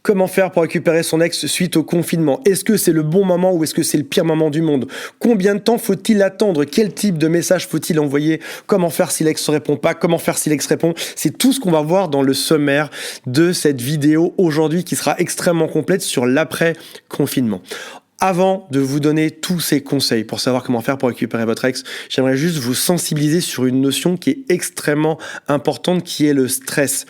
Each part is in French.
Comment faire pour récupérer son ex suite au confinement? Est-ce que c'est le bon moment ou est-ce que c'est le pire moment du monde? Combien de temps faut-il attendre? Quel type de message faut-il envoyer? Comment faire si l'ex ne répond pas? Comment faire si l'ex répond? C'est tout ce qu'on va voir dans le sommaire de cette vidéo aujourd'hui qui sera extrêmement complète sur l'après-confinement. Avant de vous donner tous ces conseils pour savoir comment faire pour récupérer votre ex, j'aimerais juste vous sensibiliser sur une notion qui est extrêmement importante, qui est le stress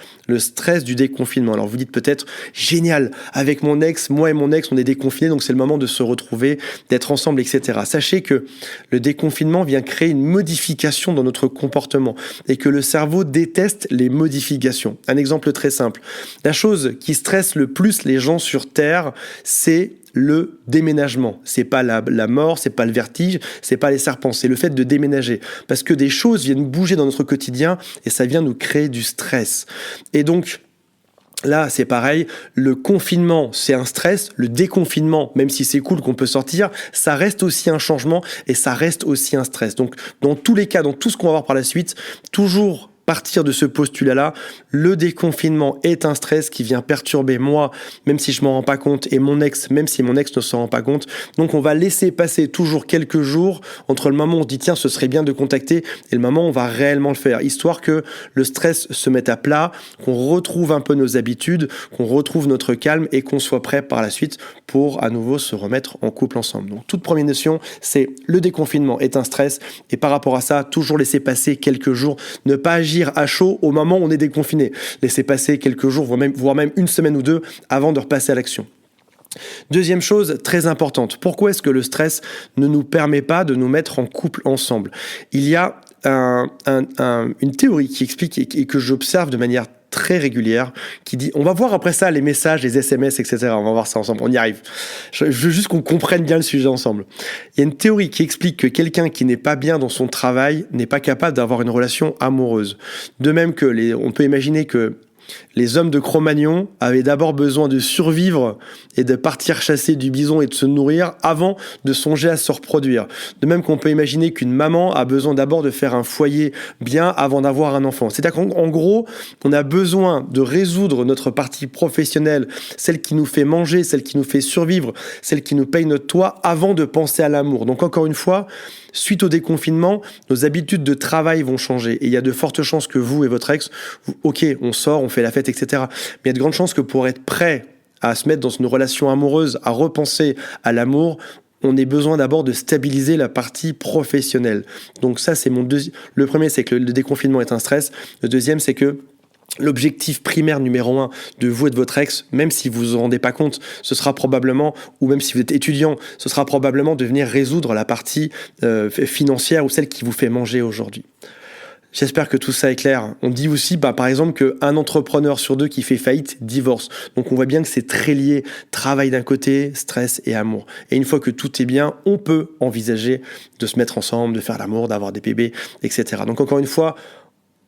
du déconfinement. Alors vous dites peut-être, génial, avec mon ex, moi et mon ex, on est déconfinés, donc c'est le moment de se retrouver, d'être ensemble, etc. Sachez que le déconfinement vient créer une modification dans notre comportement et que le cerveau déteste les modifications. Un exemple très simple. La chose qui stresse le plus les gens sur Terre, c'est le déménagement. C'est pas la mort, c'est pas le vertige, c'est pas les serpents, c'est le fait de déménager. Parce que des choses viennent bouger dans notre quotidien et ça vient nous créer du stress. Et donc, là, c'est pareil, le confinement, c'est un stress, le déconfinement, même si c'est cool qu'on peut sortir, ça reste aussi un changement et ça reste aussi un stress. Donc, dans tous les cas, dans tout ce qu'on va voir par la suite, toujours partir de ce postulat-là, le déconfinement est un stress qui vient perturber moi, même si je m'en rends pas compte, et mon ex, même si mon ex ne s'en rend pas compte. Donc on va laisser passer toujours quelques jours entre le moment où on se dit tiens, ce serait bien de contacter et le moment où on va réellement le faire, histoire que le stress se mette à plat, qu'on retrouve un peu nos habitudes, qu'on retrouve notre calme et qu'on soit prêt par la suite pour à nouveau se remettre en couple ensemble. Donc toute première notion, c'est le déconfinement est un stress et par rapport à ça, toujours laisser passer quelques jours, ne pas agir à chaud au moment où on est déconfiné. Laissez passer quelques jours, voire même une semaine ou deux avant de repasser à l'action. Deuxième chose très importante, pourquoi est-ce que le stress ne nous permet pas de nous mettre en couple ensemble? Il y a une théorie qui explique et que j'observe de manière très régulière, qui dit, on va voir après ça les messages, les SMS, etc. On va voir ça ensemble, on y arrive. Je veux juste qu'on comprenne bien le sujet ensemble. Il y a une théorie qui explique que quelqu'un qui n'est pas bien dans son travail n'est pas capable d'avoir une relation amoureuse. De même que on peut imaginer que les hommes de Cro-Magnon avaient d'abord besoin de survivre et de partir chasser du bison et de se nourrir avant de songer à se reproduire. De même qu'on peut imaginer qu'une maman a besoin d'abord de faire un foyer bien avant d'avoir un enfant. C'est-à-dire qu'en gros, on a besoin de résoudre notre partie professionnelle, celle qui nous fait manger, celle qui nous fait survivre, celle qui nous paye notre toit, avant de penser à l'amour. Donc encore une fois, suite au déconfinement, nos habitudes de travail vont changer. Et il y a de fortes chances que vous et votre ex, ok, on sort, on fait la fête, etc. Mais il y a de grandes chances que pour être prêt à se mettre dans une relation amoureuse, à repenser à l'amour, on ait besoin d'abord de stabiliser la partie professionnelle. Donc ça, c'est le premier, c'est que le déconfinement est un stress. Le deuxième, c'est que l'objectif primaire numéro 1 de vous et de votre ex, même si vous ne vous en rendez pas compte, ce sera probablement, ou même si vous êtes étudiant, ce sera probablement de venir résoudre la partie financière ou celle qui vous fait manger aujourd'hui. J'espère que tout ça est clair. On dit aussi, par exemple, qu'un entrepreneur sur deux qui fait faillite divorce. Donc on voit bien que c'est très lié, travail d'un côté, stress et amour. Et une fois que tout est bien, on peut envisager de se mettre ensemble, de faire l'amour, d'avoir des bébés, etc. Donc encore une fois,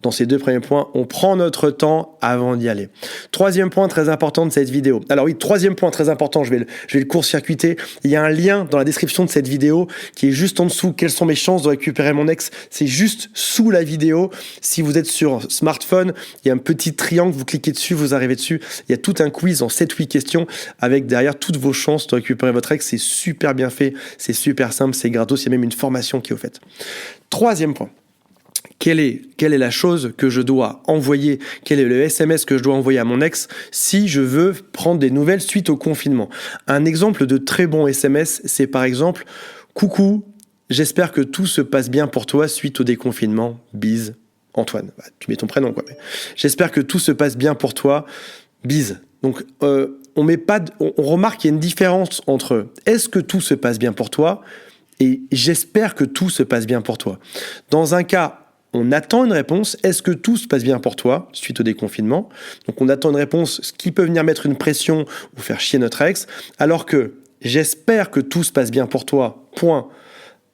dans ces deux premiers points, on prend notre temps avant d'y aller. Troisième point très important de cette vidéo. Alors oui, troisième point très important, je vais le court-circuiter. Il y a un lien dans la description de cette vidéo qui est juste en dessous. Quelles sont mes chances de récupérer mon ex? C'est juste sous la vidéo. Si vous êtes sur smartphone, il y a un petit triangle, vous cliquez dessus, vous arrivez dessus. Il y a tout un quiz en 7-8 questions avec derrière toutes vos chances de récupérer votre ex. C'est super bien fait, c'est super simple, c'est gratos. Il y a même une formation qui est faite. Troisième point. Quelle est la chose que je dois envoyer, quel est le SMS que je dois envoyer à mon ex si je veux prendre des nouvelles suite au confinement? Un exemple de très bon SMS, c'est par exemple « Coucou, j'espère que tout se passe bien pour toi suite au déconfinement. Bise, Antoine. » Tu mets ton prénom, quoi. J'espère que tout se passe bien pour toi. Bise. Donc, on remarque qu'il y a une différence entre « Est-ce que tout se passe bien pour toi ?» et « J'espère que tout se passe bien pour toi. » Dans un cas, on attend une réponse, est-ce que tout se passe bien pour toi suite au déconfinement? Donc on attend une réponse, ce qui peut venir mettre une pression ou faire chier notre ex, alors que j'espère que tout se passe bien pour toi,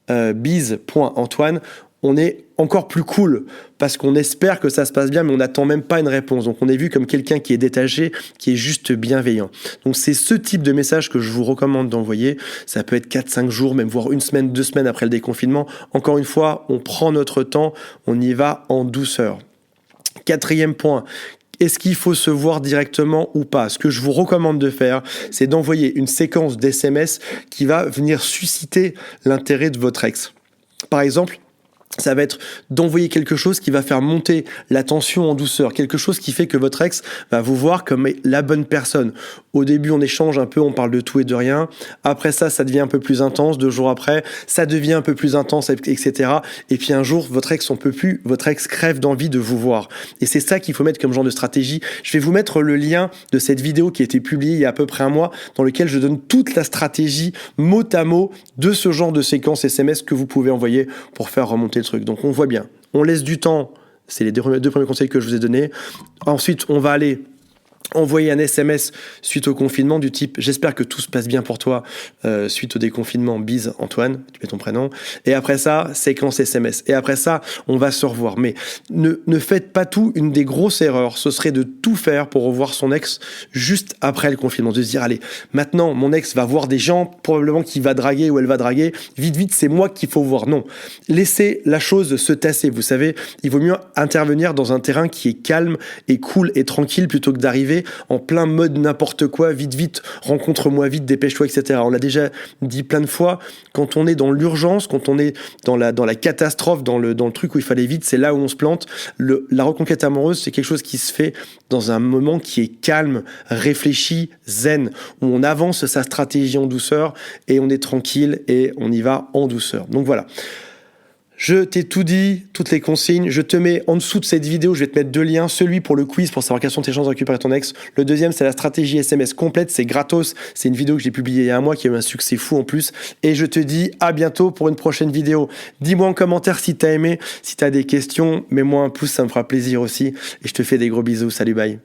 bise.Antoine, on est encore plus cool parce qu'on espère que ça se passe bien, mais on n'attend même pas une réponse. Donc on est vu comme quelqu'un qui est détaché, qui est juste bienveillant. Donc c'est ce type de message que je vous recommande d'envoyer. Ça peut être 4-5 jours, même voire une semaine, 2 semaines après le déconfinement. Encore une fois, on prend notre temps, on y va en douceur. Quatrième point, Est-ce qu'il faut se voir directement ou pas? Ce que je vous recommande de faire, c'est d'envoyer une séquence d'SMS qui va venir susciter l'intérêt de votre ex. Par exemple, ça va être d'envoyer quelque chose qui va faire monter la tension en douceur, quelque chose qui fait que votre ex va vous voir comme la bonne personne. Au début, on échange un peu, on parle de tout et de rien. Après ça devient un peu plus intense. 2 jours après, ça devient un peu plus intense, etc. Et puis un jour, votre ex en peut plus, votre ex crève d'envie de vous voir. Et c'est ça qu'il faut mettre comme genre de stratégie. Je vais vous mettre le lien de cette vidéo qui a été publiée il y a à peu près un mois, dans lequel je donne toute la stratégie mot à mot de ce genre de séquence SMS que vous pouvez envoyer pour faire remonter le truc. Donc on voit bien, on laisse du temps, c'est les 2 premiers conseils que je vous ai donnés. Ensuite, on va aller envoyer un SMS suite au confinement du type « J'espère que tout se passe bien pour toi suite au déconfinement, bise Antoine », tu mets ton prénom. Et après ça, séquence SMS. Et après ça, on va se revoir. Mais ne faites pas tout. Une des grosses erreurs, ce serait de tout faire pour revoir son ex juste après le confinement. De se dire « Allez, maintenant, mon ex va voir des gens, probablement qu'il va draguer ou elle va draguer. Vite, c'est moi qu'il faut voir. » Non. Laissez la chose se tasser. Vous savez, il vaut mieux intervenir dans un terrain qui est calme et cool et tranquille plutôt que d'arriver en plein mode n'importe quoi, vite, rencontre-moi vite, dépêche-toi, etc. On l'a déjà dit plein de fois, quand on est dans l'urgence, quand on est dans la catastrophe, dans le truc où il fallait vite, c'est là où on se plante. La reconquête amoureuse, c'est quelque chose qui se fait dans un moment qui est calme, réfléchi, zen, où on avance sa stratégie en douceur et on est tranquille et on y va en douceur. Donc voilà. Je t'ai tout dit, toutes les consignes. Je te mets en dessous de cette vidéo, je vais te mettre 2 liens. Celui pour le quiz, pour savoir quelles sont tes chances de récupérer ton ex. Le deuxième, c'est la stratégie SMS complète. C'est gratos. C'est une vidéo que j'ai publiée il y a un mois qui a eu un succès fou en plus. Et je te dis à bientôt pour une prochaine vidéo. Dis-moi en commentaire si t'as aimé. Si t'as des questions, mets-moi un pouce, ça me fera plaisir aussi. Et je te fais des gros bisous. Salut, bye.